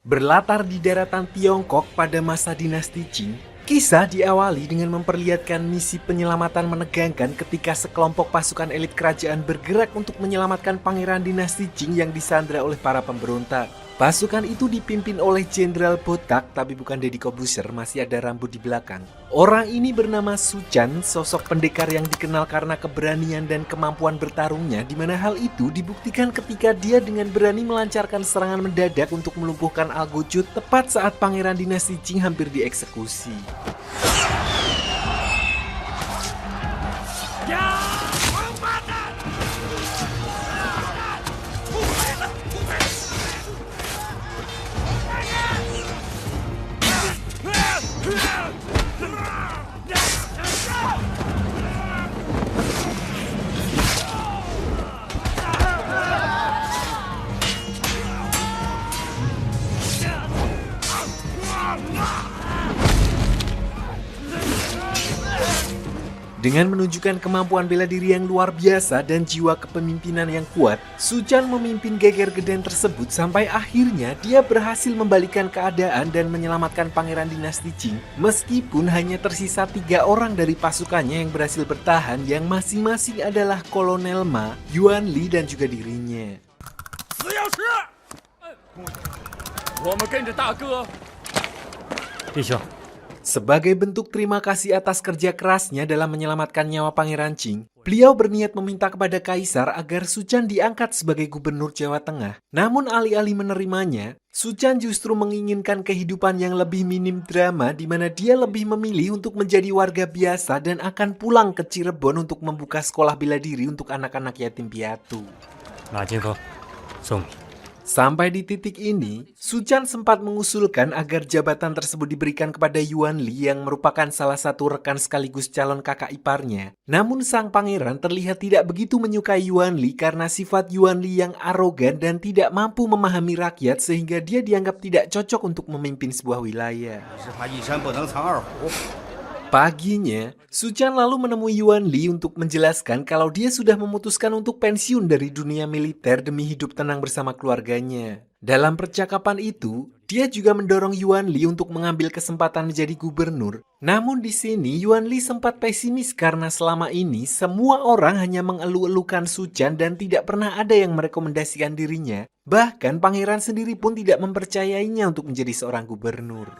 Berlatar di daratan Tiongkok pada masa dinasti Qing, kisah diawali dengan memperlihatkan misi penyelamatan menegangkan ketika sekelompok pasukan elit kerajaan bergerak untuk menyelamatkan pangeran dinasti Qing yang disandra oleh para pemberontak. Pasukan itu dipimpin oleh Jenderal Botak, tapi bukan Deddy Corbuzier, masih ada rambut di belakang. Orang ini bernama Su Chan, sosok pendekar yang dikenal karena keberanian dan kemampuan bertarungnya, di mana hal itu dibuktikan ketika dia dengan berani melancarkan serangan mendadak untuk melumpuhkan Algojo tepat saat pangeran dinasti Qing hampir dieksekusi. Dengan menunjukkan kemampuan bela diri yang luar biasa dan jiwa kepemimpinan yang kuat, Su Chan memimpin geger geden tersebut sampai akhirnya dia berhasil membalikkan keadaan dan menyelamatkan pangeran dinasti Qing, meskipun hanya tersisa 3 orang dari pasukannya yang berhasil bertahan, yang masing-masing adalah Kolonel Ma, Yuan Li, dan juga dirinya. Sebagai bentuk terima kasih atas kerja kerasnya dalam menyelamatkan nyawa Pangeran Qing, beliau berniat meminta kepada Kaisar agar Su Chan diangkat sebagai gubernur Jawa Tengah. Namun alih-alih menerimanya, Su Chan justru menginginkan kehidupan yang lebih minim drama, di mana dia lebih memilih untuk menjadi warga biasa dan akan pulang ke Cirebon untuk membuka sekolah bela diri untuk anak-anak yatim piatu. Sampai di titik ini, Su Chan sempat mengusulkan agar jabatan tersebut diberikan kepada Yuan Li yang merupakan salah satu rekan sekaligus calon kakak iparnya. Namun sang pangeran terlihat tidak begitu menyukai Yuan Li karena sifat Yuan Li yang arogan dan tidak mampu memahami rakyat, sehingga dia dianggap tidak cocok untuk memimpin sebuah wilayah. Paginya, Su Chan lalu menemui Yuan Li untuk menjelaskan kalau dia sudah memutuskan untuk pensiun dari dunia militer demi hidup tenang bersama keluarganya. Dalam percakapan itu, dia juga mendorong Yuan Li untuk mengambil kesempatan menjadi gubernur. Namun di sini Yuan Li sempat pesimis karena selama ini semua orang hanya mengeluh-elukan Su Chan dan tidak pernah ada yang merekomendasikan dirinya. Bahkan pangeran sendiri pun tidak mempercayainya untuk menjadi seorang gubernur.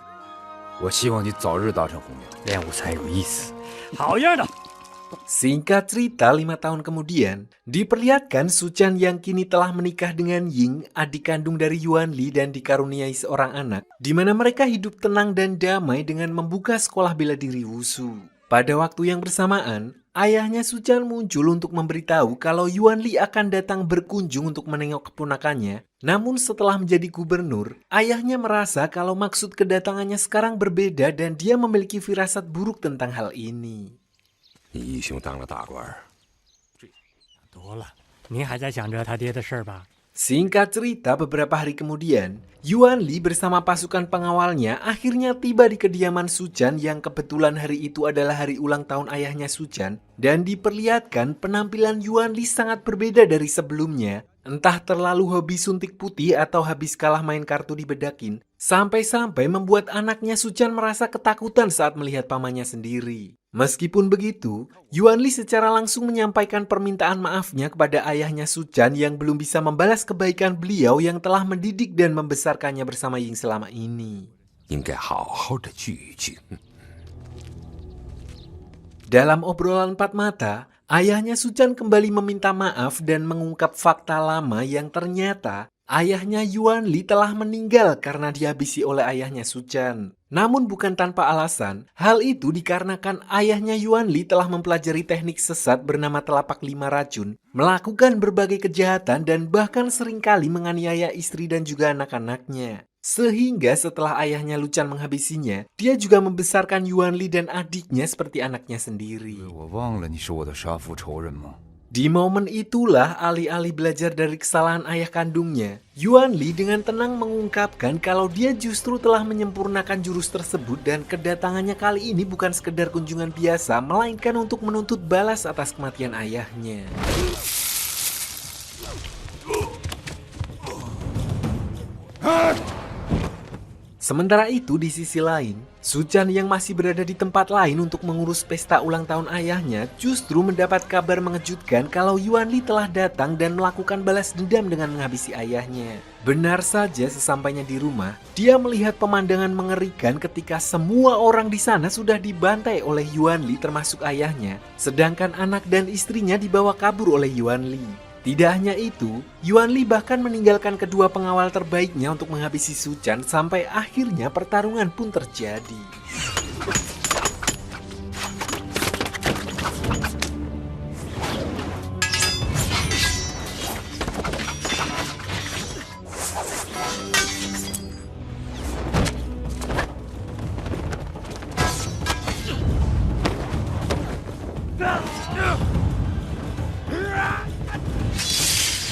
Singkat cerita, 5 tahun kemudian, diperlihatkan Su Chan yang kini telah menikah dengan Ying, adik kandung dari Yuan Li, dan dikaruniai seorang anak, di mana mereka hidup tenang dan damai dengan membuka sekolah bela diri Wushu. Pada waktu yang bersamaan, ayahnya Su Chan muncul untuk memberitahu kalau Yuan Li akan datang berkunjung untuk menengok keponakannya. Namun setelah menjadi gubernur, ayahnya merasa kalau maksud kedatangannya sekarang berbeda dan dia memiliki firasat buruk tentang hal ini. Singkat cerita, beberapa hari kemudian, Yuan Li bersama pasukan pengawalnya akhirnya tiba di kediaman Su Chan yang kebetulan hari itu adalah hari ulang tahun ayahnya Su Chan, dan diperlihatkan penampilan Yuan Li sangat berbeda dari sebelumnya. Entah terlalu hobi suntik putih atau habis kalah main kartu dibedakin, sampai-sampai membuat anaknya Su Chan merasa ketakutan saat melihat pamannya sendiri. Meskipun begitu, Yuan Li secara langsung menyampaikan permintaan maafnya kepada ayahnya Su Chan yang belum bisa membalas kebaikan beliau yang telah mendidik dan membesarkannya bersama Ying selama ini. Dalam obrolan 4 mata, ayahnya Su Chan kembali meminta maaf dan mengungkap fakta lama yang ternyata ayahnya Yuan Li telah meninggal karena dihabisi oleh ayahnya Su Chan. Namun bukan tanpa alasan, hal itu dikarenakan ayahnya Yuan Li telah mempelajari teknik sesat bernama telapak 5 racun, melakukan berbagai kejahatan dan bahkan seringkali menganiaya istri dan juga anak-anaknya. Sehingga setelah ayahnya Lu Chan menghabisinya, dia juga membesarkan Yuan Li dan adiknya seperti anaknya sendiri. Di momen itulah, alih-alih belajar dari kesalahan ayah kandungnya, Yuan Li dengan tenang mengungkapkan kalau dia justru telah menyempurnakan jurus tersebut dan kedatangannya kali ini bukan sekedar kunjungan biasa, melainkan untuk menuntut balas atas kematian ayahnya. Sementara itu di sisi lain, Suchan yang masih berada di tempat lain untuk mengurus pesta ulang tahun ayahnya justru mendapat kabar mengejutkan kalau Yuanli telah datang dan melakukan balas dendam dengan menghabisi ayahnya. Benar saja sesampainya di rumah, dia melihat pemandangan mengerikan ketika semua orang di sana sudah dibantai oleh Yuanli termasuk ayahnya, sedangkan anak dan istrinya dibawa kabur oleh Yuanli. Tidak hanya itu, Yuanli bahkan meninggalkan kedua pengawal terbaiknya untuk menghabisi Suchan sampai akhirnya pertarungan pun terjadi.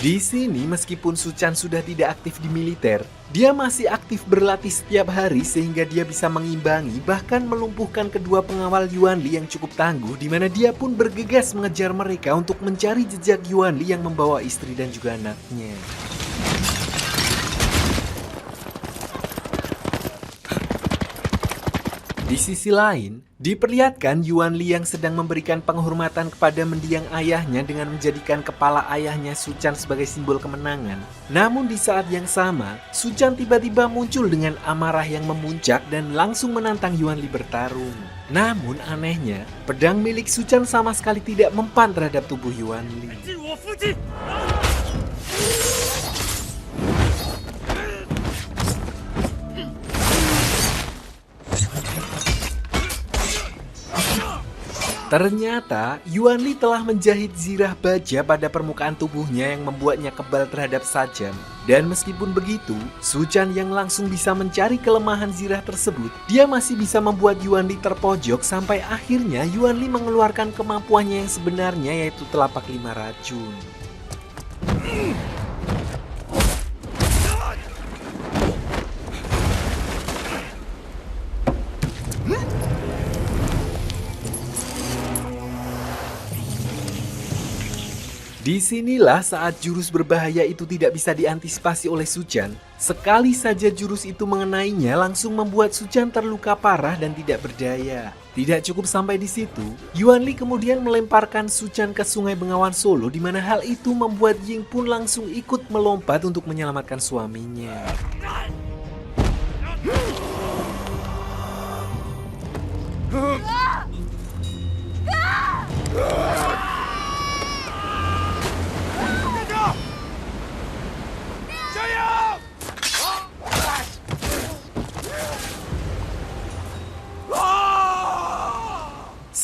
Di sini meskipun Suchan sudah tidak aktif di militer, dia masih aktif berlatih setiap hari sehingga dia bisa mengimbangi bahkan melumpuhkan kedua pengawal Yuanli yang cukup tangguh, di mana dia pun bergegas mengejar mereka untuk mencari jejak Yuanli yang membawa istri dan juga anaknya. Di sisi lain, diperlihatkan Yuanli yang sedang memberikan penghormatan kepada mendiang ayahnya dengan menjadikan kepala ayahnya Suchan sebagai simbol kemenangan. Namun di saat yang sama, Suchan tiba-tiba muncul dengan amarah yang memuncak dan langsung menantang Yuanli bertarung. Namun anehnya, pedang milik Suchan sama sekali tidak mempan terhadap tubuh Yuanli. Ternyata, Yuanli telah menjahit zirah baja pada permukaan tubuhnya yang membuatnya kebal terhadap sajam. Dan meskipun begitu, Suchan yang langsung bisa mencari kelemahan zirah tersebut, dia masih bisa membuat Yuanli terpojok sampai akhirnya Yuanli mengeluarkan kemampuannya yang sebenarnya, yaitu telapak 5 racun. Disinilah saat jurus berbahaya itu tidak bisa diantisipasi oleh Suchan. Sekali saja jurus itu mengenainya langsung membuat Suchan terluka parah dan tidak berdaya. Tidak cukup sampai di situ, Yuanli kemudian melemparkan Suchan ke Sungai Bengawan Solo, di mana hal itu membuat Ying pun langsung ikut melompat untuk menyelamatkan suaminya.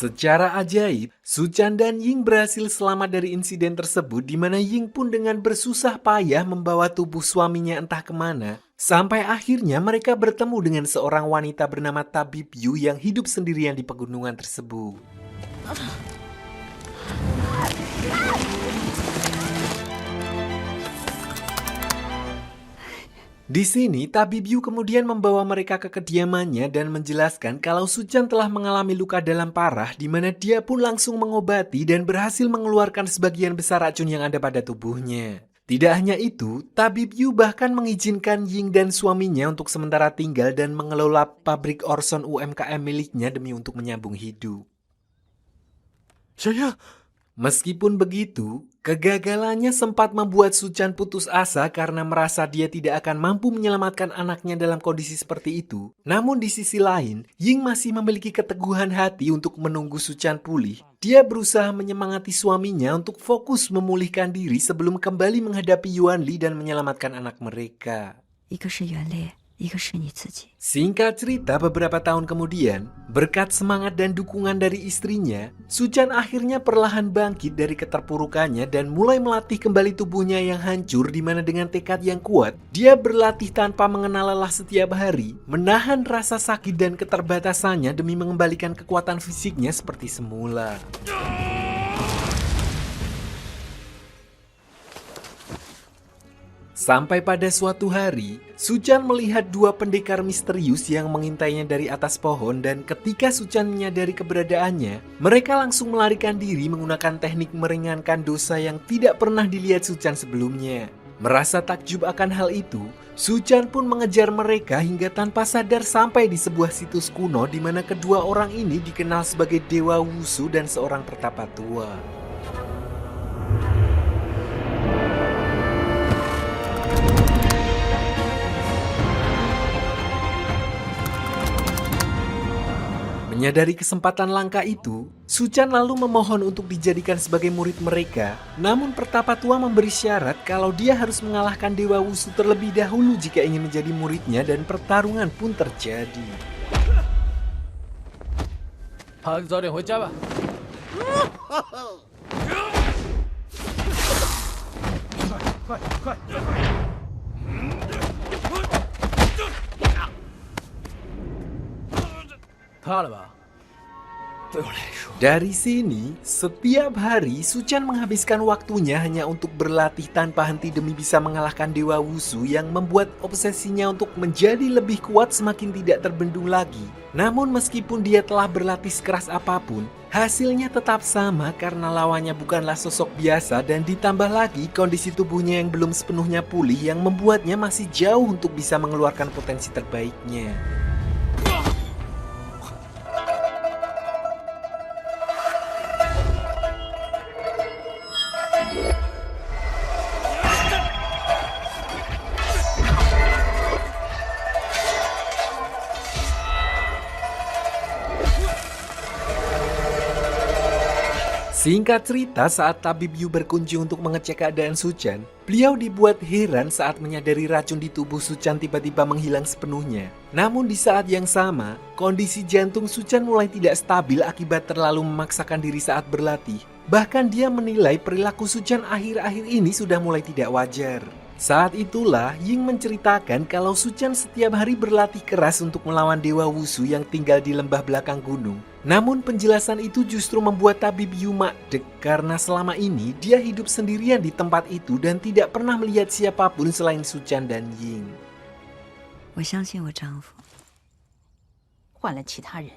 Secara ajaib, Suchan dan Ying berhasil selamat dari insiden tersebut, di mana Ying pun dengan bersusah payah membawa tubuh suaminya entah kemana, sampai akhirnya mereka bertemu dengan seorang wanita bernama Tabib Yu yang hidup sendirian di pegunungan tersebut. Di sini, Tabib Yu kemudian membawa mereka ke kediamannya dan menjelaskan kalau Suchan telah mengalami luka dalam parah, di mana dia pun langsung mengobati dan berhasil mengeluarkan sebagian besar racun yang ada pada tubuhnya. Tidak hanya itu, Tabib Yu bahkan mengizinkan Ying dan suaminya untuk sementara tinggal dan mengelola pabrik Orson UMKM miliknya demi untuk menyambung hidup. Meskipun begitu, kegagalannya sempat membuat Suchan putus asa karena merasa dia tidak akan mampu menyelamatkan anaknya dalam kondisi seperti itu. Namun di sisi lain, Ying masih memiliki keteguhan hati untuk menunggu Suchan pulih. Dia berusaha menyemangati suaminya untuk fokus memulihkan diri sebelum kembali menghadapi Yuanli dan menyelamatkan anak mereka. Singkat cerita, beberapa tahun kemudian, berkat semangat dan dukungan dari istrinya, Suchan akhirnya perlahan bangkit dari keterpurukannya dan mulai melatih kembali tubuhnya yang hancur, di mana dengan tekad yang kuat, dia berlatih tanpa mengenal lelah setiap hari, menahan rasa sakit dan keterbatasannya demi mengembalikan kekuatan fisiknya seperti semula. Sampai pada suatu hari, Suchan melihat dua pendekar misterius yang mengintainya dari atas pohon, dan ketika Suchan menyadari keberadaannya, mereka langsung melarikan diri menggunakan teknik meringankan dosa yang tidak pernah dilihat Suchan sebelumnya. Merasa takjub akan hal itu, Suchan pun mengejar mereka hingga tanpa sadar sampai di sebuah situs kuno di mana kedua orang ini dikenal sebagai dewa Wushu dan seorang pertapa tua. Menyadari kesempatan langka itu, Suchan lalu memohon untuk dijadikan sebagai murid mereka. Namun pertapa tua memberi syarat kalau dia harus mengalahkan Dewa Wushu terlebih dahulu jika ingin menjadi muridnya dan pertarungan pun terjadi. 孩子早点回家吧。快！怕了吧？ Dari sini, setiap hari Suchan menghabiskan waktunya hanya untuk berlatih tanpa henti demi bisa mengalahkan Dewa Wushu yang membuat obsesinya untuk menjadi lebih kuat semakin tidak terbendung lagi. Namun meskipun dia telah berlatih sekeras apapun, hasilnya tetap sama karena lawannya bukanlah sosok biasa dan ditambah lagi kondisi tubuhnya yang belum sepenuhnya pulih yang membuatnya masih jauh untuk bisa mengeluarkan potensi terbaiknya. Singkat cerita, saat Tabib Yu berkunjung untuk mengecek keadaan Suchan, beliau dibuat heran saat menyadari racun di tubuh Suchan tiba-tiba menghilang sepenuhnya. Namun di saat yang sama, kondisi jantung Suchan mulai tidak stabil akibat terlalu memaksakan diri saat berlatih. Bahkan dia menilai perilaku Suchan akhir-akhir ini sudah mulai tidak wajar. Saat itulah Ying menceritakan kalau Suchan setiap hari berlatih keras untuk melawan Dewa Wushu yang tinggal di lembah belakang gunung. Namun penjelasan itu justru membuat Tabib Yu makdek karena selama ini dia hidup sendirian di tempat itu dan tidak pernah melihat siapapun selain Suchan dan Ying. 我相信我丈夫，换了其他人，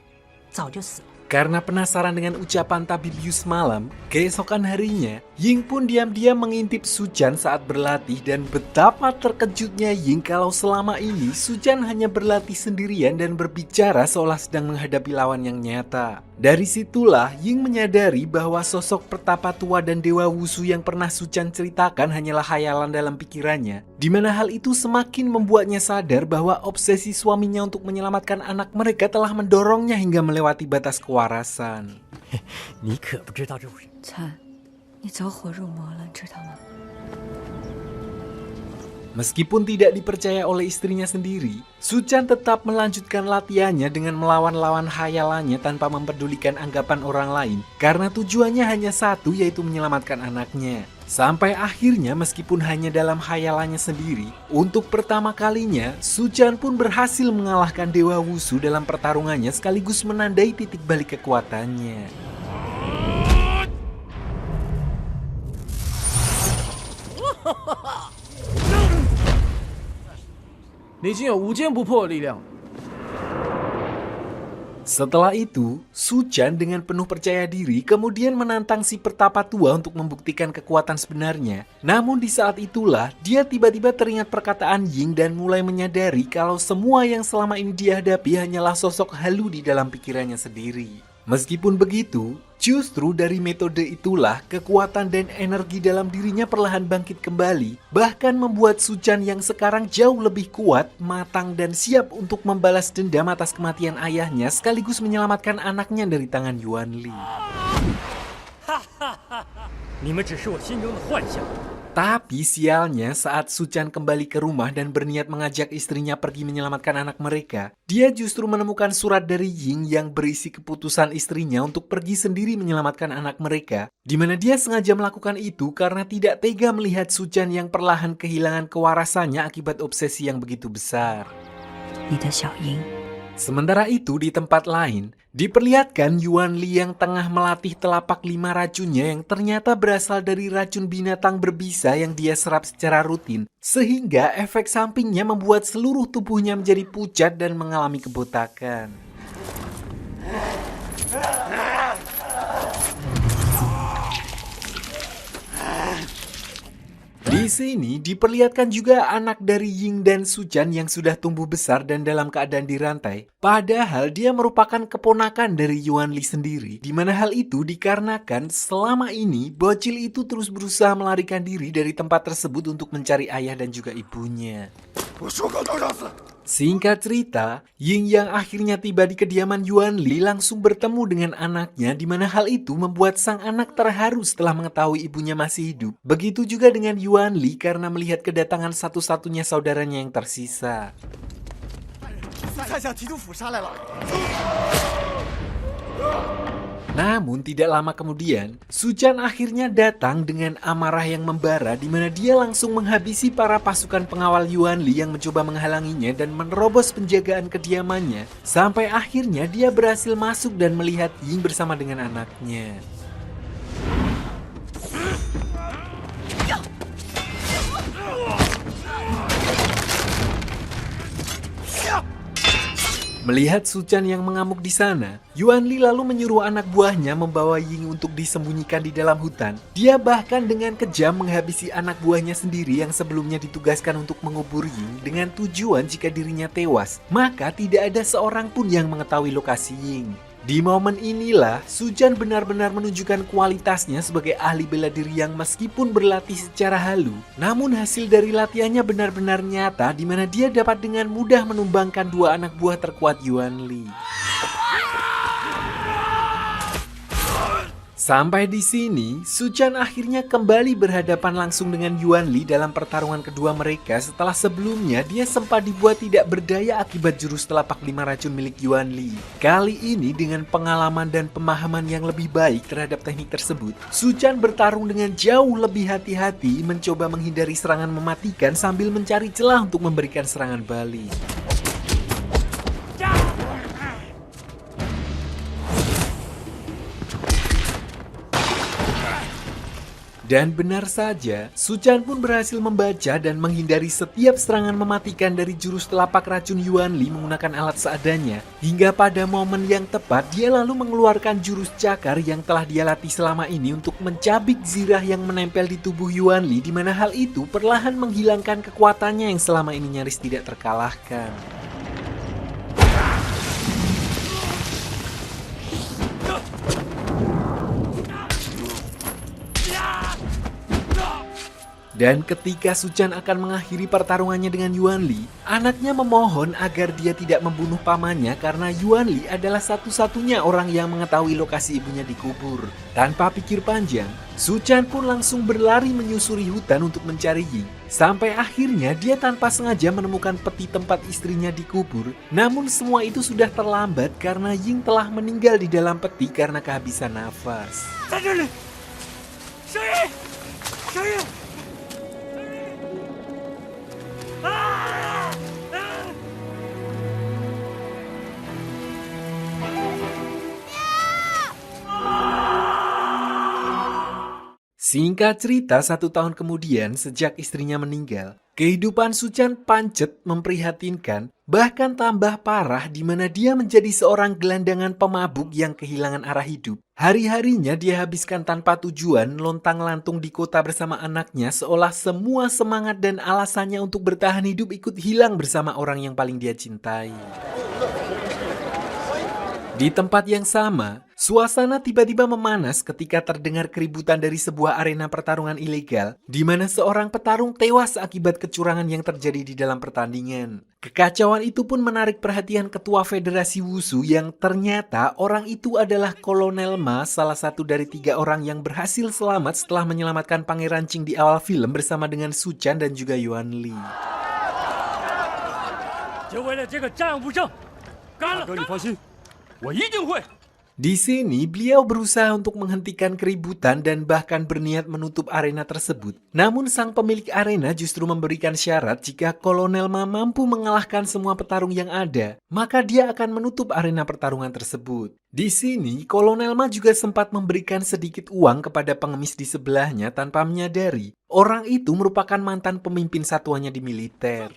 早就死了。 Karena penasaran dengan ucapan Tabib Yu semalam, keesokan harinya, Ying pun diam-diam mengintip Suchan saat berlatih dan betapa terkejutnya Ying kalau selama ini Suchan hanya berlatih sendirian dan berbicara seolah sedang menghadapi lawan yang nyata. Dari situlah Ying menyadari bahwa sosok pertapa tua dan Dewa Wushu yang pernah Suchan ceritakan hanyalah khayalan dalam pikirannya, di mana hal itu semakin membuatnya sadar bahwa obsesi suaminya untuk menyelamatkan anak mereka telah mendorongnya hingga melewati batas kewarasan. 你可不知道这回。 灿，你走火入魔了，你知道吗？ Meskipun tidak dipercaya oleh istrinya sendiri, Suchan tetap melanjutkan latihannya dengan melawan lawan khayalannya tanpa mempedulikan anggapan orang lain karena tujuannya hanya satu, yaitu menyelamatkan anaknya. Sampai akhirnya meskipun hanya dalam khayalannya sendiri, untuk pertama kalinya Suchan pun berhasil mengalahkan Dewa Wushu dalam pertarungannya sekaligus menandai titik balik kekuatannya. 你已经有无坚不破的力量了。 Setelah itu, Suchan dengan penuh percaya diri kemudian menantang si pertapa tua untuk membuktikan kekuatan sebenarnya. Namun di saat itulah, dia tiba-tiba teringat perkataan Ying dan mulai menyadari kalau semua yang selama ini dia hadapi hanyalah sosok halu di dalam pikirannya sendiri. Meskipun begitu, justru dari metode itulah kekuatan dan energi dalam dirinya perlahan bangkit kembali, bahkan membuat Suchan yang sekarang jauh lebih kuat, matang dan siap untuk membalas dendam atas kematian ayahnya sekaligus menyelamatkan anaknya dari tangan Yuan Li. 你们只是我心中的幻想。 Tapi sialnya saat Suchan kembali ke rumah dan berniat mengajak istrinya pergi menyelamatkan anak mereka, dia justru menemukan surat dari Ying yang berisi keputusan istrinya untuk pergi sendiri menyelamatkan anak mereka, di mana dia sengaja melakukan itu karena tidak tega melihat Suchan yang perlahan kehilangan kewarasannya akibat obsesi yang begitu besar. 你的小鹰， Sementara itu di tempat lain, diperlihatkan Yuan Li yang tengah melatih telapak 5 racunnya yang ternyata berasal dari racun binatang berbisa yang dia serap secara rutin, sehingga efek sampingnya membuat seluruh tubuhnya menjadi pucat dan mengalami kebotakan. Di sini diperlihatkan juga anak dari Ying dan Sujan yang sudah tumbuh besar dan dalam keadaan dirantai. Padahal dia merupakan keponakan dari Yuan Li sendiri, di mana hal itu dikarenakan selama ini bocil itu terus berusaha melarikan diri dari tempat tersebut untuk mencari ayah dan juga ibunya. Singkat cerita, Ying yang akhirnya tiba di kediaman Yuan Li langsung bertemu dengan anaknya, di mana hal itu membuat sang anak terharu setelah mengetahui ibunya masih hidup. Begitu juga dengan Yuan Li karena melihat kedatangan satu-satunya saudaranya yang tersisa. Namun tidak lama kemudian, Sujan akhirnya datang dengan amarah yang membara, di mana dia langsung menghabisi para pasukan pengawal Yuan Li yang mencoba menghalanginya dan menerobos penjagaan kediamannya, sampai akhirnya dia berhasil masuk dan melihat Ying bersama dengan anaknya. Melihat Sujan yang mengamuk di sana, Yuan Li lalu menyuruh anak buahnya membawa Ying untuk disembunyikan di dalam hutan. Dia bahkan dengan kejam menghabisi anak buahnya sendiri yang sebelumnya ditugaskan untuk mengubur Ying dengan tujuan jika dirinya tewas, maka tidak ada seorang pun yang mengetahui lokasi Ying. Di momen inilah, Sujan benar-benar menunjukkan kualitasnya sebagai ahli bela diri yang meskipun berlatih secara halu, namun hasil dari latihannya benar-benar nyata di mana dia dapat dengan mudah menumbangkan dua anak buah terkuat Yuan Li. Sampai di sini, Sujan akhirnya kembali berhadapan langsung dengan Yuan Li dalam pertarungan kedua mereka setelah sebelumnya dia sempat dibuat tidak berdaya akibat jurus telapak 5 racun milik Yuan Li. Kali ini dengan pengalaman dan pemahaman yang lebih baik terhadap teknik tersebut, Sujan bertarung dengan jauh lebih hati-hati mencoba menghindari serangan mematikan sambil mencari celah untuk memberikan serangan balik. Dan benar saja, Sujan pun berhasil membaca dan menghindari setiap serangan mematikan dari jurus telapak racun Yuan Li menggunakan alat seadanya. Hingga pada momen yang tepat, dia lalu mengeluarkan jurus cakar yang telah dia latih selama ini untuk mencabik zirah yang menempel di tubuh Yuan Li, di mana hal itu perlahan menghilangkan kekuatannya yang selama ini nyaris tidak terkalahkan. Dan ketika Sujan akan mengakhiri pertarungannya dengan Yuan Li, anaknya memohon agar dia tidak membunuh pamannya karena Yuan Li adalah satu-satunya orang yang mengetahui lokasi ibunya dikubur. Tanpa pikir panjang, Sujan pun langsung berlari menyusuri hutan untuk mencari Ying. Sampai akhirnya dia tanpa sengaja menemukan peti tempat istrinya dikubur. Namun semua itu sudah terlambat karena Ying telah meninggal di dalam peti karena kehabisan nafas. Singkat cerita, 1 tahun kemudian sejak istrinya meninggal, kehidupan Sujan pancet memprihatinkan, bahkan tambah parah di mana dia menjadi seorang gelandangan pemabuk yang kehilangan arah hidup. Hari-harinya dia habiskan tanpa tujuan, lontang-lantung di kota bersama anaknya seolah semua semangat dan alasannya untuk bertahan hidup ikut hilang bersama orang yang paling dia cintai. Di tempat yang sama, suasana tiba-tiba memanas ketika terdengar keributan dari sebuah arena pertarungan ilegal, di mana seorang petarung tewas akibat kecurangan yang terjadi di dalam pertandingan. Kekacauan itu pun menarik perhatian ketua Federasi Wushu yang ternyata orang itu adalah Kolonel Ma, salah satu dari 3 orang yang berhasil selamat setelah menyelamatkan Pangeran Qing di awal film bersama dengan Sujan dan juga Yuan Li. Di sini, beliau berusaha untuk menghentikan keributan dan bahkan berniat menutup arena tersebut. Namun sang pemilik arena justru memberikan syarat jika Kolonel Ma mampu mengalahkan semua petarung yang ada, maka dia akan menutup arena pertarungan tersebut. Di sini, Kolonel Ma juga sempat memberikan sedikit uang kepada pengemis di sebelahnya tanpa menyadari orang itu merupakan mantan pemimpin satuannya di militer.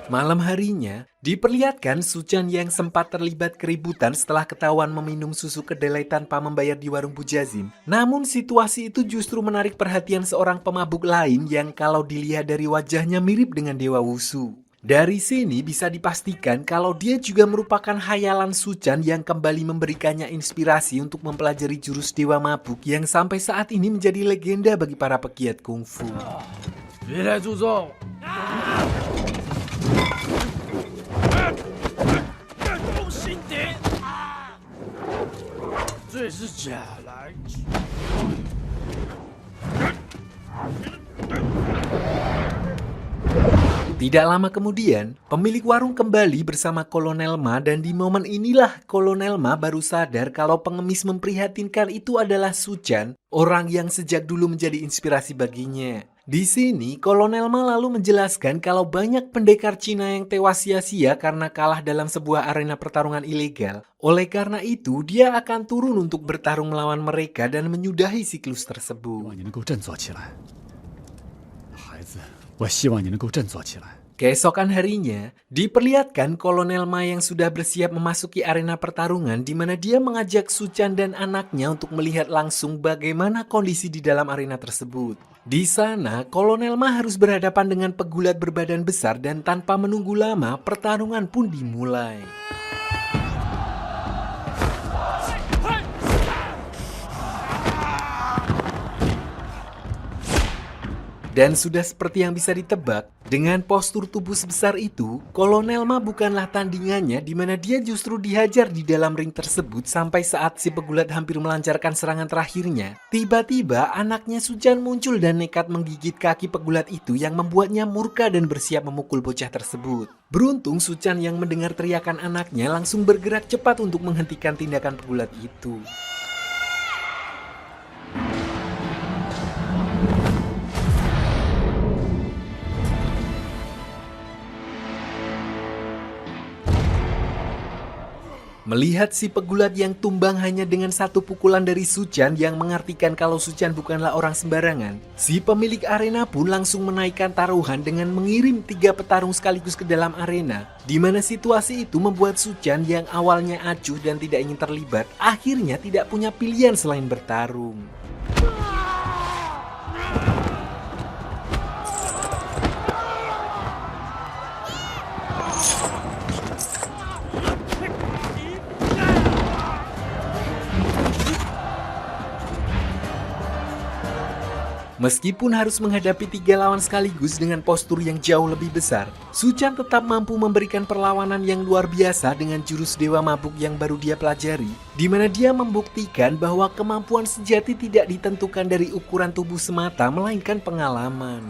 Malam harinya, diperlihatkan Suchan yang sempat terlibat keributan setelah ketahuan meminum susu kedelai tanpa membayar di warung Bujazim. Namun situasi itu justru menarik perhatian seorang pemabuk lain yang kalau dilihat dari wajahnya mirip dengan Dewa Wushu. Dari sini bisa dipastikan kalau dia juga merupakan hayalan Suchan yang kembali memberikannya inspirasi untuk mempelajari jurus Dewa Mabuk yang sampai saat ini menjadi legenda bagi para pegiat kungfu. 别来助纣！中心点，这是假来。 Tidak lama kemudian, pemilik warung kembali bersama Kolonel Ma dan di momen inilah Kolonel Ma baru sadar kalau pengemis memprihatinkan itu adalah Suchan, orang yang sejak dulu menjadi inspirasi baginya. Di sini, Kolonel Ma lalu menjelaskan kalau banyak pendekar Cina yang tewas sia-sia karena kalah dalam sebuah arena pertarungan ilegal. Oleh karena itu, dia akan turun untuk bertarung melawan mereka dan menyudahi siklus tersebut. 你能够振作起来，孩子，我希望你能够振作起来。 Keesokan harinya, diperlihatkan Kolonel Ma yang sudah bersiap memasuki arena pertarungan di mana dia mengajak Suchan dan anaknya untuk melihat langsung bagaimana kondisi di dalam arena tersebut. Di sana, Kolonel Ma harus berhadapan dengan pegulat berbadan besar dan tanpa menunggu lama, pertarungan pun dimulai. Dan sudah seperti yang bisa ditebak, dengan postur tubuh sebesar itu, Kolonel Ma bukanlah tandingannya di mana dia justru dihajar di dalam ring tersebut sampai saat si pegulat hampir melancarkan serangan terakhirnya. Tiba-tiba anaknya Suchan muncul dan nekat menggigit kaki pegulat itu yang membuatnya murka dan bersiap memukul bocah tersebut. Beruntung Suchan yang mendengar teriakan anaknya langsung bergerak cepat untuk menghentikan tindakan pegulat itu. Melihat si pegulat yang tumbang hanya dengan satu pukulan dari Suchan yang mengartikan kalau Suchan bukanlah orang sembarangan, si pemilik arena pun langsung menaikkan taruhan dengan mengirim 3 petarung sekaligus ke dalam arena, di mana situasi itu membuat Suchan yang awalnya acuh dan tidak ingin terlibat, akhirnya tidak punya pilihan selain bertarung. Meskipun harus menghadapi 3 lawan sekaligus dengan postur yang jauh lebih besar, Suchan tetap mampu memberikan perlawanan yang luar biasa dengan jurus Dewa Mabuk yang baru dia pelajari, di mana dia membuktikan bahwa kemampuan sejati tidak ditentukan dari ukuran tubuh semata, melainkan pengalaman.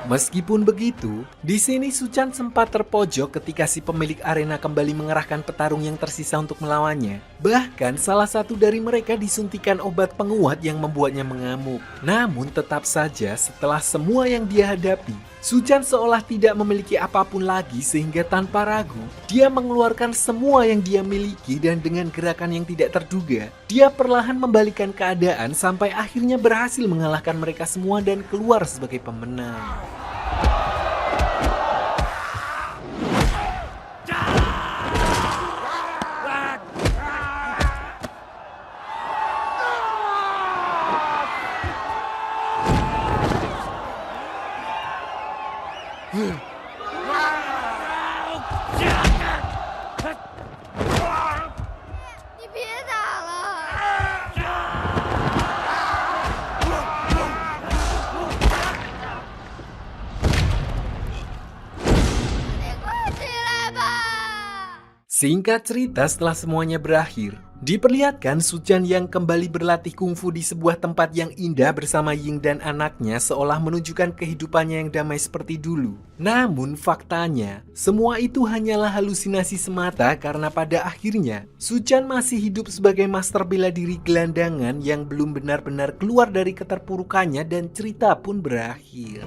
Meskipun begitu, di sini Suchan sempat terpojok ketika si pemilik arena kembali mengerahkan petarung yang tersisa untuk melawannya. Bahkan salah satu dari mereka disuntikan obat penguat yang membuatnya mengamuk. Namun tetap saja setelah semua yang dia hadapi, Suchan seolah tidak memiliki apapun lagi sehingga tanpa ragu, dia mengeluarkan semua yang dia miliki dan dengan gerakan yang tidak terduga, dia perlahan membalikan keadaan sampai akhirnya berhasil mengalahkan mereka semua dan keluar sebagai pemenang. Singkat cerita, setelah semuanya berakhir, diperlihatkan Suchan yang kembali berlatih kungfu di sebuah tempat yang indah bersama Ying dan anaknya seolah menunjukkan kehidupannya yang damai seperti dulu. Namun faktanya, semua itu hanyalah halusinasi semata karena pada akhirnya, Suchan masih hidup sebagai master bela diri gelandangan yang belum benar-benar keluar dari keterpurukannya dan cerita pun berakhir.